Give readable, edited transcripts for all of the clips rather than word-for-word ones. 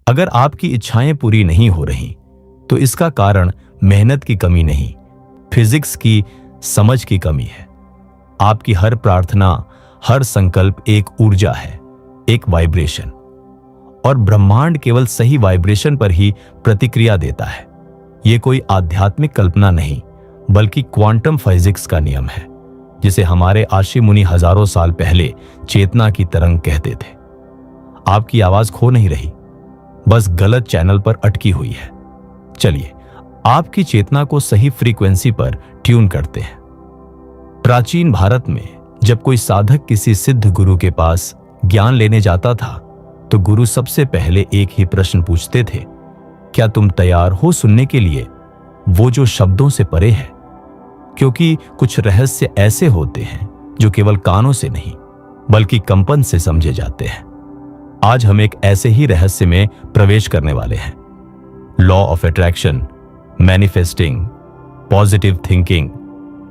अगर आपकी इच्छाएं पूरी नहीं हो रही तो इसका कारण मेहनत की कमी नहीं, फिजिक्स की समझ की कमी है। आपकी हर प्रार्थना, हर संकल्प एक ऊर्जा है, एक वाइब्रेशन, और ब्रह्मांड केवल सही वाइब्रेशन पर ही प्रतिक्रिया देता है। यह कोई आध्यात्मिक कल्पना नहीं, बल्कि क्वांटम फिजिक्स का नियम है, जिसे हमारे आशी मुनि हजारों साल पहले चेतना की तरंग कहते थे। आपकी आवाज खो नहीं रही, बस गलत चैनल पर अटकी हुई है। चलिए आपकी चेतना को सही फ्रीक्वेंसी पर ट्यून करते हैं। प्राचीन भारत में जब कोई साधक किसी सिद्ध गुरु के पास ज्ञान लेने जाता था तो गुरु सबसे पहले एक ही प्रश्न पूछते थे, क्या तुम तैयार हो सुनने के लिए वो जो शब्दों से परे है? क्योंकि कुछ रहस्य ऐसे होते हैं जो केवल कानों से नहीं बल्कि कंपन से समझे जाते हैं। आज हम एक ऐसे ही रहस्य में प्रवेश करने वाले हैं। Law of attraction, manifesting, positive thinking,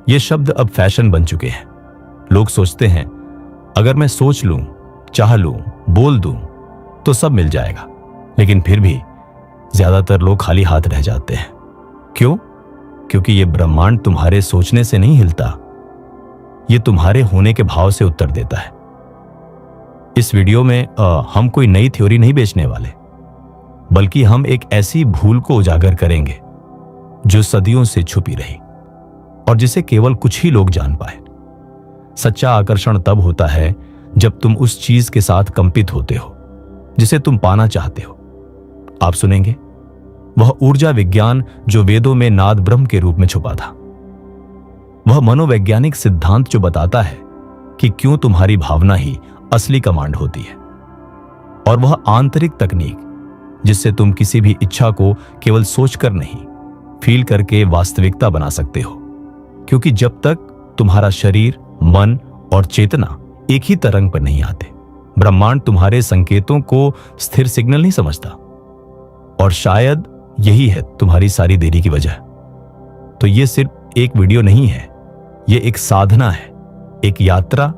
ये शब्द अब फैशन बन चुके हैं। लोग सोचते हैं अगर मैं सोच लूं, चाह लूं, बोल दूं तो सब मिल जाएगा, लेकिन फिर भी ज्यादातर लोग खाली हाथ रह जाते हैं। क्यों? क्योंकि ये ब्रह्मांड तुम्हारे सोचने से नहीं हिलता, ये तुम्हारे होने के भाव से उत्तर देता है। इस वीडियो में हम कोई नई थ्योरी नहीं बेचने वाले, बल्कि हम एक ऐसी भूल को उजागर करेंगे जो सदियों से छुपी रही और जिसे केवल कुछ ही लोग जान पाए। सच्चा आकर्षण तब होता है जब तुम उस चीज के साथ कंपित होते हो जिसे तुम पाना चाहते हो। आप सुनेंगे वह ऊर्जा विज्ञान जो वेदों में नाद ब्रह्म के रूप में छुपा था, वह मनोवैज्ञानिक सिद्धांत जो बताता है कि क्यों तुम्हारी भावना ही असली कमांड होती है, और वह आंतरिक तकनीक जिससे तुम किसी भी इच्छा को केवल सोचकर नहीं, फील करके वास्तविकता बना सकते हो। क्योंकि जब तक तुम्हारा शरीर, मन और चेतना एक ही तरंग पर नहीं आते, ब्रह्मांड तुम्हारे संकेतों को स्थिर सिग्नल नहीं समझता। और शायद यही है तुम्हारी सारी देरी की वजह। तो यह सिर्फ एक वीडियो नहीं है, यह एक साधना है, एक यात्रा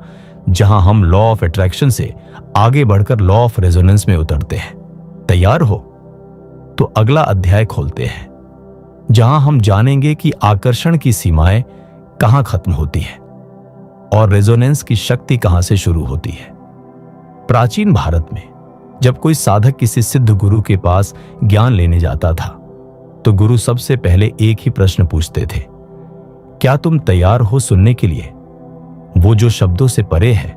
जहां हम लॉ ऑफ अट्रैक्शन से आगे बढ़कर लॉ ऑफ रेजोनेंस में उतरते हैं। तैयार हो? तो अगला अध्याय खोलते हैं, जहां हम जानेंगे कि आकर्षण की सीमाएं कहां खत्म होती है और रेजोनेंस की शक्ति कहां से शुरू होती है। प्राचीन भारत में जब कोई साधक किसी सिद्ध गुरु के पास ज्ञान लेने जाता था तो गुरु सबसे पहले एक ही प्रश्न पूछते थे, क्या तुम तैयार हो सुनने के लिए वो जो शब्दों से परे है?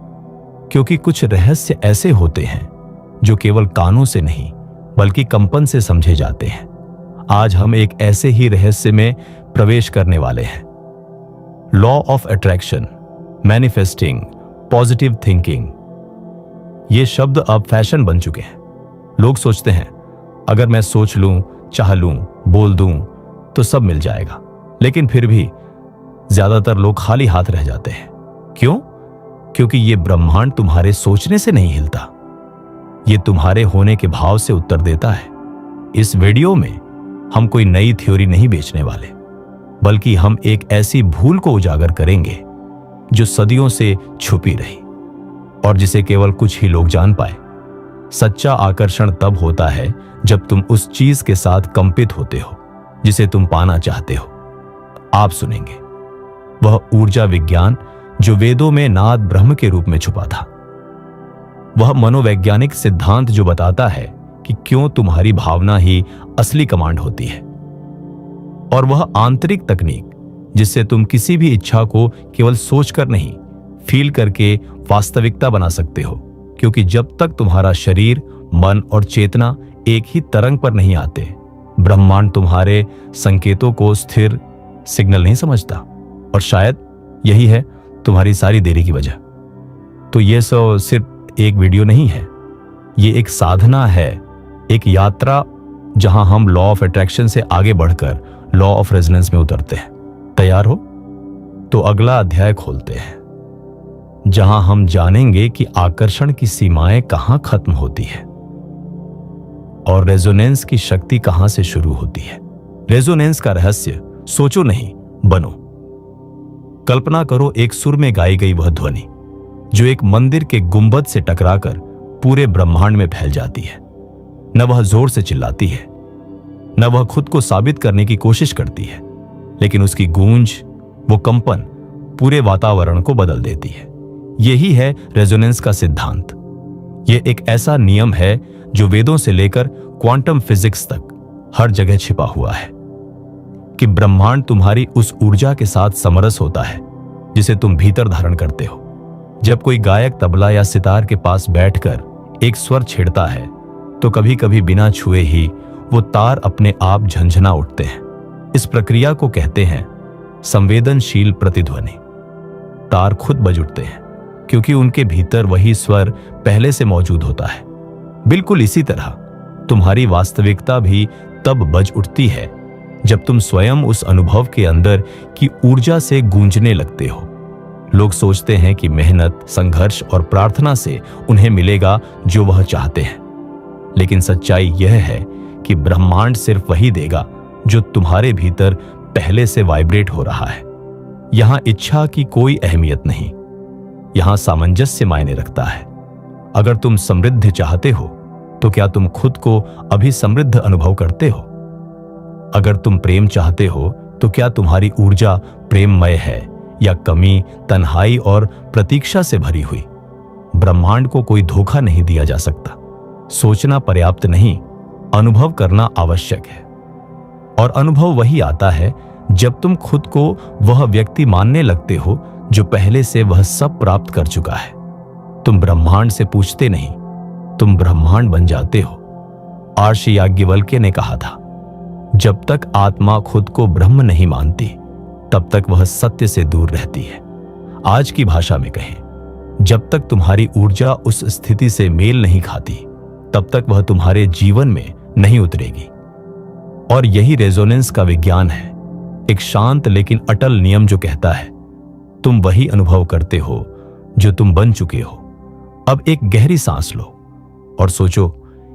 क्योंकि कुछ रहस्य ऐसे होते हैं जो केवल कानों से नहीं बल्कि कंपन से समझे जाते हैं। आज हम एक ऐसे ही रहस्य में प्रवेश करने वाले हैं। Law of attraction, manifesting, positive thinking, ये शब्द अब फैशन बन चुके हैं। लोग सोचते हैं अगर मैं सोच लूं, चाह लूं, बोल दूं तो सब मिल जाएगा, लेकिन फिर भी ज्यादातर लोग खाली हाथ रह जाते हैं। क्यों? क्योंकि ये ब्रह्मांड तुम्हारे सोचने से नहीं हिलता, ये तुम्हारे होने के भाव से उत्तर देता है। इस वीडियो में हम कोई नई थ्योरी नहीं बेचने वाले, बल्कि हम एक ऐसी भूल को उजागर करेंगे जो सदियों से छुपी रही और जिसे केवल कुछ ही लोग जान पाए। सच्चा आकर्षण तब होता है जब तुम उस चीज के साथ कंपित होते हो जिसे तुम पाना चाहते हो। आप सुनेंगे वह ऊर्जा विज्ञान जो वेदों में नाद ब्रह्म के रूप में छुपा था, वह मनोवैज्ञानिक सिद्धांत जो बताता है कि क्यों तुम्हारी भावना ही असली कमांड होती है, और वह आंतरिक तकनीक जिससे तुम किसी भी इच्छा को केवल सोचकर नहीं, फील करके वास्तविकता बना सकते हो। क्योंकि जब तक तुम्हारा शरीर, मन और चेतना एक ही तरंग पर नहीं आते, ब्रह्मांड तुम्हारे संकेतों को स्थिर सिग्नल नहीं समझता। और शायद यही है तुम्हारी सारी देरी की वजह। तो यह सिर्फ एक वीडियो नहीं है, ये एक साधना है, एक यात्रा जहां हम लॉ ऑफ अट्रैक्शन से आगे बढ़कर लॉ ऑफ रेजोनेंस में उतरते हैं। तैयार हो? तो अगला अध्याय खोलते हैं, जहां हम जानेंगे कि आकर्षण की सीमाएं कहां खत्म होती है और रेजोनेंस की शक्ति कहां से शुरू होती है। रेजोनेंस का रहस्य सोचो नहीं, बनो। कल्पना करो एक सुर में गाई गई वह ध्वनि जो एक मंदिर के गुंबद से टकराकर पूरे ब्रह्मांड में फैल जाती है। न वह जोर से चिल्लाती है, न वह खुद को साबित करने की कोशिश करती है, लेकिन उसकी गूंज, वो कंपन पूरे वातावरण को बदल देती है। यही है रेजोनेंस का सिद्धांत। यह एक ऐसा नियम है जो वेदों से लेकर क्वांटम फिजिक्स तक हर जगह छिपा हुआ है कि ब्रह्मांड तुम्हारी उस ऊर्जा के साथ समरस होता है जिसे तुम भीतर धारण करते हो। जब कोई गायक तबला या सितार के पास बैठकर एक स्वर छेड़ता है तो कभी कभी बिना छुए ही वो तार अपने आप झंझना उठते हैं। इस प्रक्रिया को कहते हैं संवेदनशील प्रतिध्वनि। तार खुद बज उठते हैं क्योंकि उनके भीतर वही स्वर पहले से मौजूद होता है। बिल्कुल इसी तरह तुम्हारी वास्तविकता भी तब बज उठती है जब तुम स्वयं उस अनुभव के अंदर की ऊर्जा से गूंजने लगते हो। लोग सोचते हैं कि मेहनत, संघर्ष और प्रार्थना से उन्हें मिलेगा जो वह चाहते हैं, लेकिन सच्चाई यह है कि ब्रह्मांड सिर्फ वही देगा जो तुम्हारे भीतर पहले से वाइब्रेट हो रहा है। यहां इच्छा की कोई अहमियत नहीं, यहां सामंजस्य मायने रखता है। अगर तुम समृद्धि चाहते हो तो क्या तुम खुद को अभी समृद्ध अनुभव करते हो? अगर तुम प्रेम चाहते हो तो क्या तुम्हारी ऊर्जा प्रेममय है या कमी, तन्हाई और प्रतीक्षा से भरी हुई? ब्रह्मांड को कोई धोखा नहीं दिया जा सकता। सोचना पर्याप्त नहीं, अनुभव करना आवश्यक है। और अनुभव वही आता है जब तुम खुद को वह व्यक्ति मानने लगते हो जो पहले से वह सब प्राप्त कर चुका है। तुम ब्रह्मांड से पूछते नहीं, तुम ब्रह्मांड बन जाते हो। आर्ष याज्ञवल्क्य ने कहा था, जब तक आत्मा खुद को ब्रह्म नहीं मानती तब तक वह सत्य से दूर रहती है। आज की भाषा में कहें, जब तक तुम्हारी ऊर्जा उस स्थिति से मेल नहीं खाती तब तक वह तुम्हारे जीवन में नहीं उतरेगी। और यही रेजोनेंस का विज्ञान है, एक शांत लेकिन अटल नियम जो कहता है तुम वही अनुभव करते हो जो तुम बन चुके हो। अब एक गहरी सांस लो और सोचो,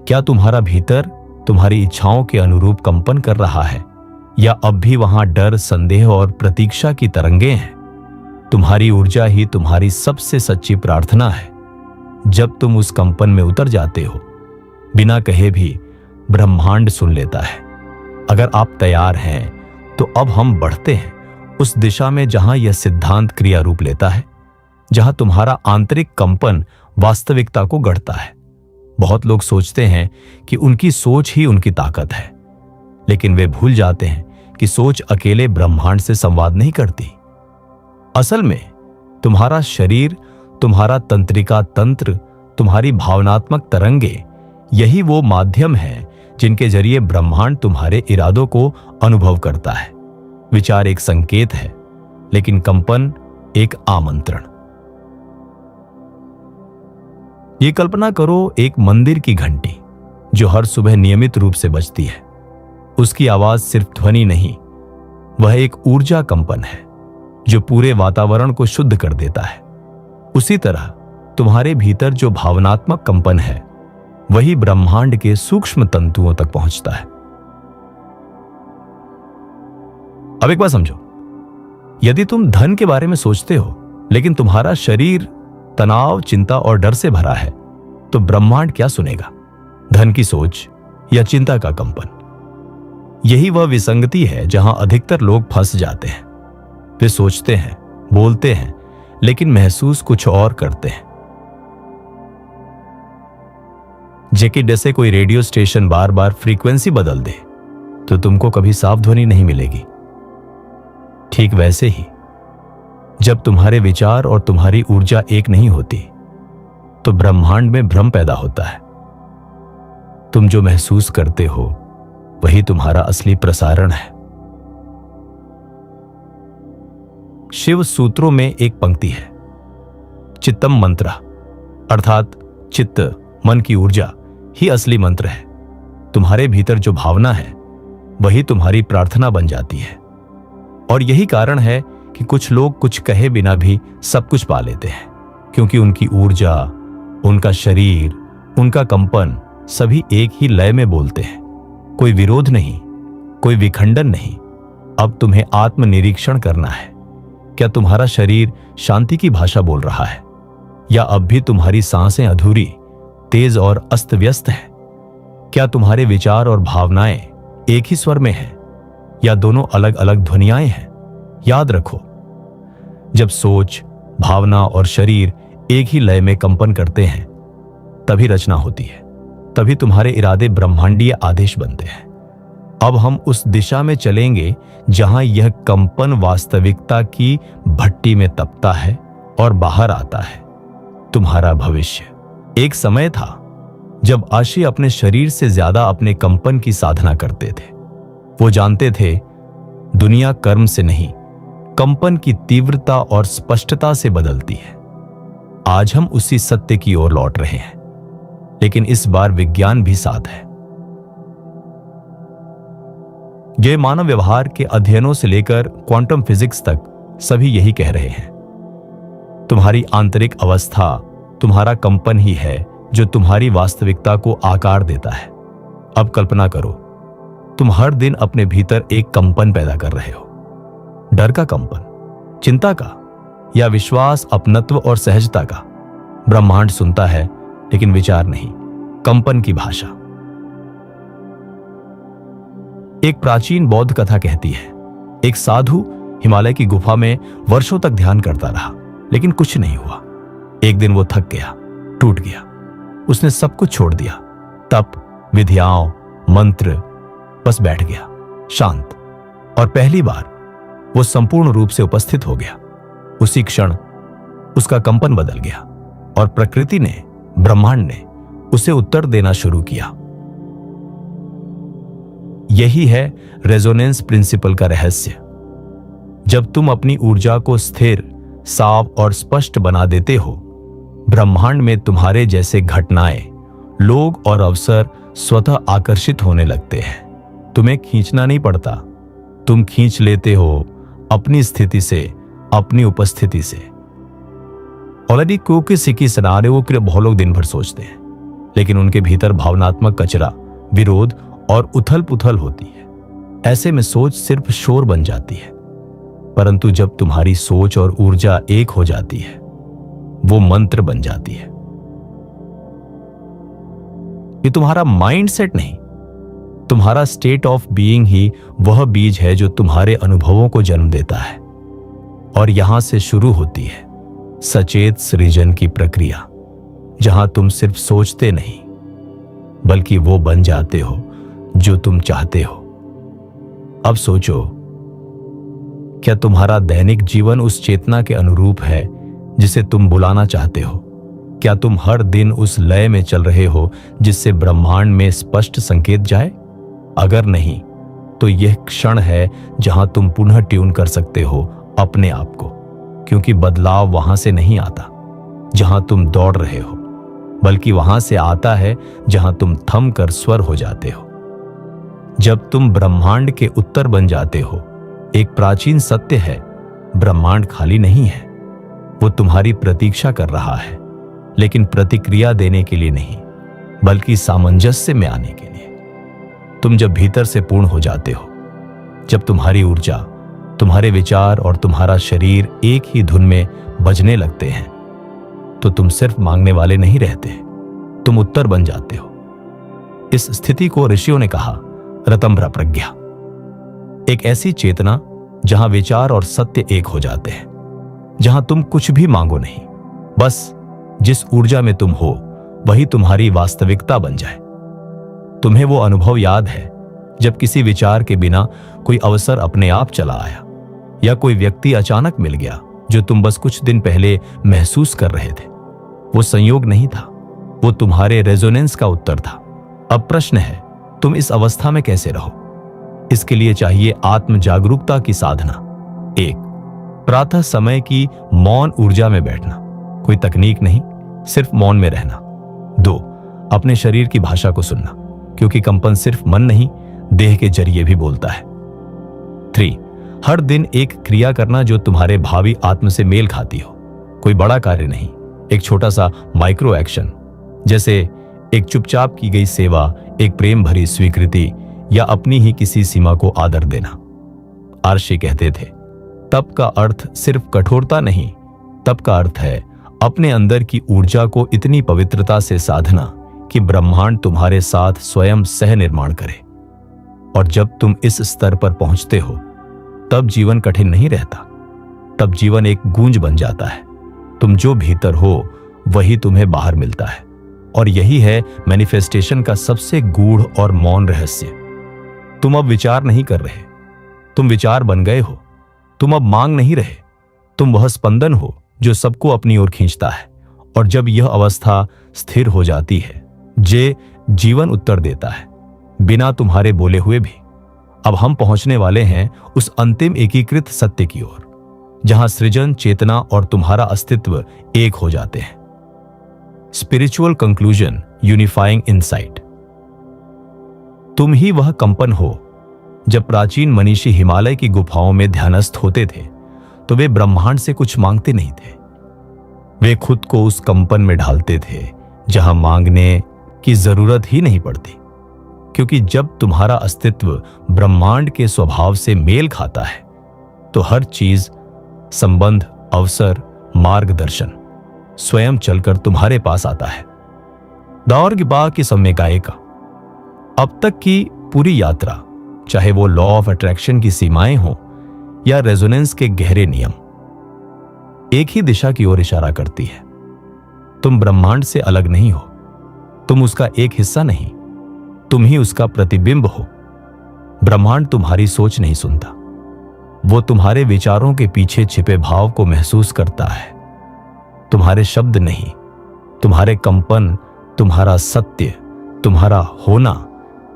क्या तुम्हारा भीतर तुम्हारी इच्छाओं के अनुरूप कंपन कर रहा है या अब भी वहां डर, संदेह और प्रतीक्षा की तरंगे हैं? तुम्हारी ऊर्जा ही तुम्हारी सबसे सच्ची प्रार्थना है। जब तुम उस कंपन में उतर जाते हो, बिना कहे भी ब्रह्मांड सुन लेता है। अगर आप तैयार हैं तो अब हम बढ़ते हैं उस दिशा में जहां यह सिद्धांत क्रिया रूप लेता है, जहां तुम्हारा आंतरिक कंपन वास्तविकता को गढ़ता है। बहुत लोग सोचते हैं कि उनकी सोच ही उनकी ताकत है, लेकिन वे भूल जाते हैं कि सोच अकेले ब्रह्मांड से संवाद नहीं करती। असल में तुम्हारा शरीर, तुम्हारा तंत्रिका तंत्र, तुम्हारी भावनात्मक तरंगे, यही वो माध्यम है जिनके जरिए ब्रह्मांड तुम्हारे इरादों को अनुभव करता है। विचार एक संकेत है, लेकिन कंपन एक आमंत्रण। ये कल्पना करो, एक मंदिर की घंटी जो हर सुबह नियमित रूप से बजती है। उसकी आवाज सिर्फ ध्वनि नहीं, वह एक ऊर्जा कंपन है जो पूरे वातावरण को शुद्ध कर देता है। उसी तरह तुम्हारे भीतर जो भावनात्मक कंपन है, वही ब्रह्मांड के सूक्ष्म तंतुओं तक पहुंचता है। अब एक बात समझो, यदि तुम धन के बारे में सोचते हो लेकिन तुम्हारा शरीर तनाव, चिंता और डर से भरा है, तो ब्रह्मांड क्या सुनेगा? धन की सोच या चिंता का कंपन? यही वह विसंगति है जहां अधिकतर लोग फंस जाते हैं। वे सोचते हैं, बोलते हैं, लेकिन महसूस कुछ और करते हैं। जेकि जैसे कोई रेडियो स्टेशन बार बार फ्रीक्वेंसी बदल दे तो तुमको कभी साफ ध्वनि नहीं मिलेगी। ठीक वैसे ही जब तुम्हारे विचार और तुम्हारी ऊर्जा एक नहीं होती तो ब्रह्मांड में भ्रम पैदा होता है। तुम जो महसूस करते हो वही तुम्हारा असली प्रसारण है। शिव सूत्रों में एक पंक्ति है, चित्तम मंत्र, अर्थात चित्त, मन की ऊर्जा ही असली मंत्र है। तुम्हारे भीतर जो भावना है वही तुम्हारी प्रार्थना बन जाती है। और यही कारण है कि कुछ लोग कुछ कहे बिना भी सब कुछ पा लेते हैं, क्योंकि उनकी ऊर्जा, उनका शरीर, उनका कंपन सभी एक ही लय में बोलते हैं। कोई विरोध नहीं, कोई विखंडन नहीं। अब तुम्हें आत्मनिरीक्षण करना है। क्या तुम्हारा शरीर शांति की भाषा बोल रहा है या अब भी तुम्हारी सांसें अधूरी, तेज और अस्त व्यस्त है? क्या तुम्हारे विचार और भावनाएं एक ही स्वर में हैं या दोनों अलग अलग ध्वनियाएं हैं? याद रखो, जब सोच, भावना और शरीर एक ही लय में कंपन करते हैं तभी रचना होती है, तभी तुम्हारे इरादे ब्रह्मांडीय आदेश बनते हैं। अब हम उस दिशा में चलेंगे जहां यह कंपन वास्तविकता की भट्टी में तपता है और बाहर आता है। तुम्हारा भविष्य। एक समय था जब आशी अपने शरीर से ज्यादा अपने कंपन की साधना करते थे। वो जानते थे दुनिया कर्म से नहीं, कंपन की तीव्रता और स्पष्टता से बदलती है। आज हम उसी सत्य की ओर लौट रहे हैं, लेकिन इस बार विज्ञान भी साथ है। ये मानव व्यवहार के अध्ययनों से लेकर क्वांटम फिजिक्स तक सभी यही कह रहे हैं। तुम्हारी आंतरिक अवस्था, तुम्हारा कंपन ही है जो तुम्हारी वास्तविकता को आकार देता है। अब कल्पना करो, तुम हर दिन अपने भीतर एक कंपन पैदा कर रहे हो। डर का कंपन, चिंता का, या विश्वास, अपनत्व और सहजता का। ब्रह्मांड सुनता है लेकिन विचार नहीं, कंपन की भाषा। एक प्राचीन बौद्ध कथा कहती है, एक साधु हिमालय की गुफा में वर्षों तक ध्यान करता रहा, लेकिन कुछ नहीं हुआ। एक दिन वो थक गया, टूट गया। उसने सब कुछ छोड़ दिया, तप, विधियाओं, मंत्र, बस बैठ गया शांत। और पहली बार वो संपूर्ण रूप से उपस्थित हो गया। उसी क्षण उसका कंपन बदल गया और प्रकृति ने, ब्रह्मांड ने उसे उत्तर देना शुरू किया। यही है रेजोनेंस प्रिंसिपल का रहस्य। जब तुम अपनी ऊर्जा को स्थिर, साफ और स्पष्ट बना देते हो, ब्रह्मांड में तुम्हारे जैसे घटनाएं, लोग और अवसर स्वतः आकर्षित होने लगते हैं। तुम्हें खींचना नहीं पड़ता, तुम खींच लेते हो अपनी स्थिति से, अपनी उपस्थिति से। ऑलरेडी क्योंकि सिकी सिनारियों के लिए बहुत लोग दिन भर सोचते हैं, लेकिन उनके भीतर भावनात्मक कचरा, विरोध और उथल पुथल होती है। ऐसे में सोच सिर्फ शोर बन जाती है। परंतु जब तुम्हारी सोच और ऊर्जा एक हो जाती है, वो मंत्र बन जाती है। ये तुम्हारा माइंडसेट नहीं, तुम्हारा स्टेट ऑफ बीइंग ही वह बीज है जो तुम्हारे अनुभवों को जन्म देता है। और यहां से शुरू होती है सचेत सृजन की प्रक्रिया, जहां तुम सिर्फ सोचते नहीं, बल्कि वो बन जाते हो जो तुम चाहते हो। अब सोचो, क्या तुम्हारा दैनिक जीवन उस चेतना के अनुरूप है जिसे तुम बुलाना चाहते हो? क्या तुम हर दिन उस लय में चल रहे हो जिससे ब्रह्मांड में स्पष्ट संकेत जाए? अगर नहीं, तो यह क्षण है जहां तुम पुनः ट्यून कर सकते हो अपने आप को, क्योंकि बदलाव वहां से नहीं आता जहां तुम दौड़ रहे हो, बल्कि वहां से आता है जहां तुम थम कर स्वर हो जाते हो। जब तुम ब्रह्मांड के उत्तर बन जाते हो, एक प्राचीन सत्य है, ब्रह्मांड खाली नहीं है। वो तुम्हारी प्रतीक्षा कर रहा है, लेकिन प्रतिक्रिया देने के लिए नहीं, बल्कि सामंजस्य में आने के लिए। तुम जब भीतर से पूर्ण हो जाते हो, जब तुम्हारी ऊर्जा, तुम्हारे विचार और तुम्हारा शरीर एक ही धुन में बजने लगते हैं, तो तुम सिर्फ मांगने वाले नहीं रहते, तुम उत्तर बन जाते हो। इस स्थिति को ऋषियों ने कहा रतंभ्र प्रज्ञा। एक ऐसी चेतना जहां विचार और सत्य एक हो जाते हैं, जहां तुम कुछ भी मांगो नहीं, बस जिस ऊर्जा में तुम हो वही तुम्हारी वास्तविकता बन जाए। तुम्हें वो अनुभव याद है जब किसी विचार के बिना कोई अवसर अपने आप चला आया, या कोई व्यक्ति अचानक मिल गया जो तुम बस कुछ दिन पहले महसूस कर रहे थे? वो संयोग नहीं था, वो तुम्हारे रेजोनेंस का उत्तर था। अब प्रश्न है, तुम इस अवस्था में कैसे रहो? इसके लिए चाहिए आत्म जागरूकता की साधना। 1, प्रातः समय की मौन ऊर्जा में बैठना, कोई तकनीक नहीं, सिर्फ मौन में रहना। 2, अपने शरीर की भाषा को सुनना, क्योंकि कंपन सिर्फ मन नहीं, देह के जरिए भी बोलता है। 3, हर दिन एक क्रिया करना जो तुम्हारे भावी आत्म से मेल खाती हो। कोई बड़ा कार्य नहीं, एक छोटा सा माइक्रो एक्शन, जैसे एक चुपचाप की गई सेवा, एक प्रेम भरी स्वीकृति, या अपनी ही किसी सीमा को आदर देना। आर्षि कहते थे, तप का अर्थ सिर्फ कठोरता नहीं, तप का अर्थ है अपने अंदर की ऊर्जा को इतनी पवित्रता से साधना कि ब्रह्मांड तुम्हारे साथ स्वयं सह निर्माण करे। और जब तुम इस स्तर पर पहुंचते हो तब जीवन कठिन नहीं रहता, तब जीवन एक गूंज बन जाता है। तुम जो भीतर हो वही तुम्हें बाहर मिलता है। और यही है मैनिफेस्टेशन का सबसे गूढ़ और मौन रहस्य। तुम अब विचार नहीं कर रहे, तुम विचार बन गए हो। तुम अब मांग नहीं रहे, तुम वह स्पंदन हो जो सबको अपनी ओर खींचता है। और जब यह अवस्था स्थिर हो जाती है, जीवन उत्तर देता है बिना तुम्हारे बोले हुए भी। अब हम पहुंचने वाले हैं उस अंतिम एकीकृत सत्य की ओर, जहां सृजन, चेतना और तुम्हारा अस्तित्व एक हो जाते हैं। Spiritual conclusion, unifying insight. तुम ही वह कंपन हो। जब प्राचीन मनीषी हिमालय की गुफाओं में ध्यानस्थ होते थे तो वे ब्रह्मांड से कुछ मांगते नहीं थे। वे खुद को उस कंपन में ढालते थे जहां मांगने की जरूरत ही नहीं पड़ती, क्योंकि जब तुम्हारा अस्तित्व ब्रह्मांड के स्वभाव से मेल खाता है तो हर चीज, संबंध, अवसर, मार्गदर्शन स्वयं चलकर तुम्हारे पास आता है। दाओरगिबा की सम्यगायिका। अब तक की पूरी यात्रा, चाहे वो लॉ ऑफ अट्रैक्शन की सीमाएं हो या रेजोनेंस के गहरे नियम, एक ही दिशा की ओर इशारा करती है। तुम ब्रह्मांड से अलग नहीं हो, तुम उसका एक हिस्सा नहीं, तुम ही उसका प्रतिबिंब हो। ब्रह्मांड तुम्हारी सोच नहीं सुनता, वो तुम्हारे विचारों के पीछे छिपे भाव को महसूस करता है। तुम्हारे शब्द नहीं, तुम्हारे कंपन, तुम्हारा सत्य, तुम्हारा होना,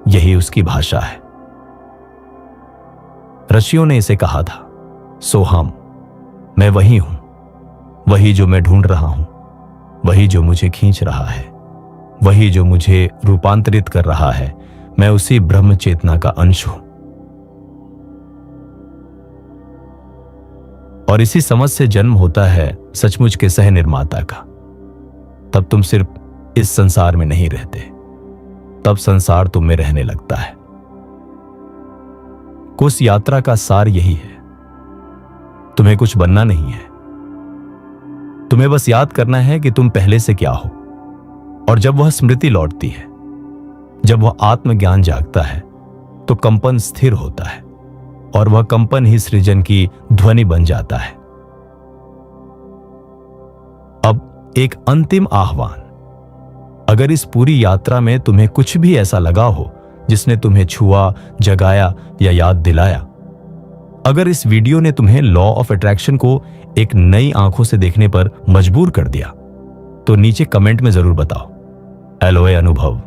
यही उसकी भाषा है। ऋषियों ने इसे कहा था, सोहम, मैं वही हूं, वही जो मैं ढूंढ रहा हूं, वही जो मुझे खींच रहा है, वही जो मुझे रूपांतरित कर रहा है। मैं उसी ब्रह्म चेतना का अंश हूं। और इसी समझ से जन्म होता है सचमुच के सह निर्माता का। तब तुम सिर्फ इस संसार में नहीं रहते, तब संसार तुम में रहने लगता है। उस यात्रा का सार यही है, तुम्हें कुछ बनना नहीं है, तुम्हें बस याद करना है कि तुम पहले से क्या हो। और जब वह स्मृति लौटती है, जब वह आत्मज्ञान जागता है, तो कंपन स्थिर होता है और वह कंपन ही सृजन की ध्वनि बन जाता है। अब एक अंतिम आह्वान। अगर इस पूरी यात्रा में तुम्हें कुछ भी ऐसा लगा हो जिसने तुम्हें छुआ, जगाया या याद दिलाया, अगर इस वीडियो ने तुम्हें लॉ ऑफ अट्रैक्शन को एक नई आंखों से देखने पर मजबूर कर दिया, तो नीचे कमेंट में जरूर बताओ, एलोए अनुभव,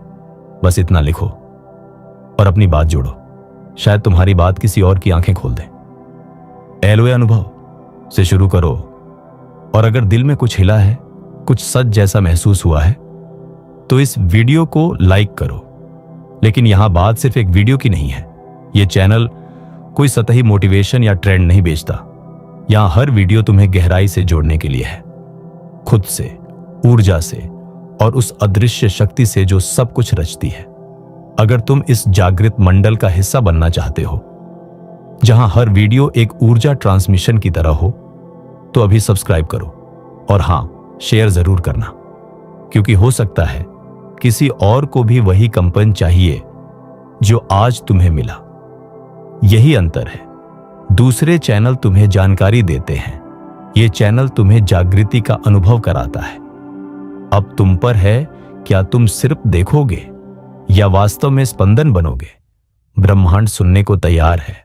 बस इतना लिखो और अपनी बात जोड़ो। शायद तुम्हारी बात किसी और की आंखें खोल दे। एलोए अनुभव से शुरू करो, और अगर दिल में कुछ हिला है, कुछ सच जैसा महसूस हुआ है, तो इस वीडियो को लाइक करो। लेकिन यहां बात सिर्फ एक वीडियो की नहीं है। यह चैनल कोई सतही मोटिवेशन या ट्रेंड नहीं बेचता। यहां हर वीडियो तुम्हें गहराई से जोड़ने के लिए है, खुद से, ऊर्जा से और उस अदृश्य शक्ति से जो सब कुछ रचती है। अगर तुम इस जागृत मंडल का हिस्सा बनना चाहते हो, जहां हर वीडियो एक ऊर्जा ट्रांसमिशन की तरह हो, तो अभी सब्सक्राइब करो। और हां, शेयर जरूर करना, क्योंकि हो सकता है किसी और को भी वही कंपन चाहिए जो आज तुम्हें मिला। यही अंतर है। दूसरे चैनल तुम्हें जानकारी देते हैं, ये चैनल तुम्हें जागृति का अनुभव कराता है। अब तुम पर है, क्या तुम सिर्फ देखोगे या वास्तव में स्पंदन बनोगे। ब्रह्मांड सुनने को तैयार है।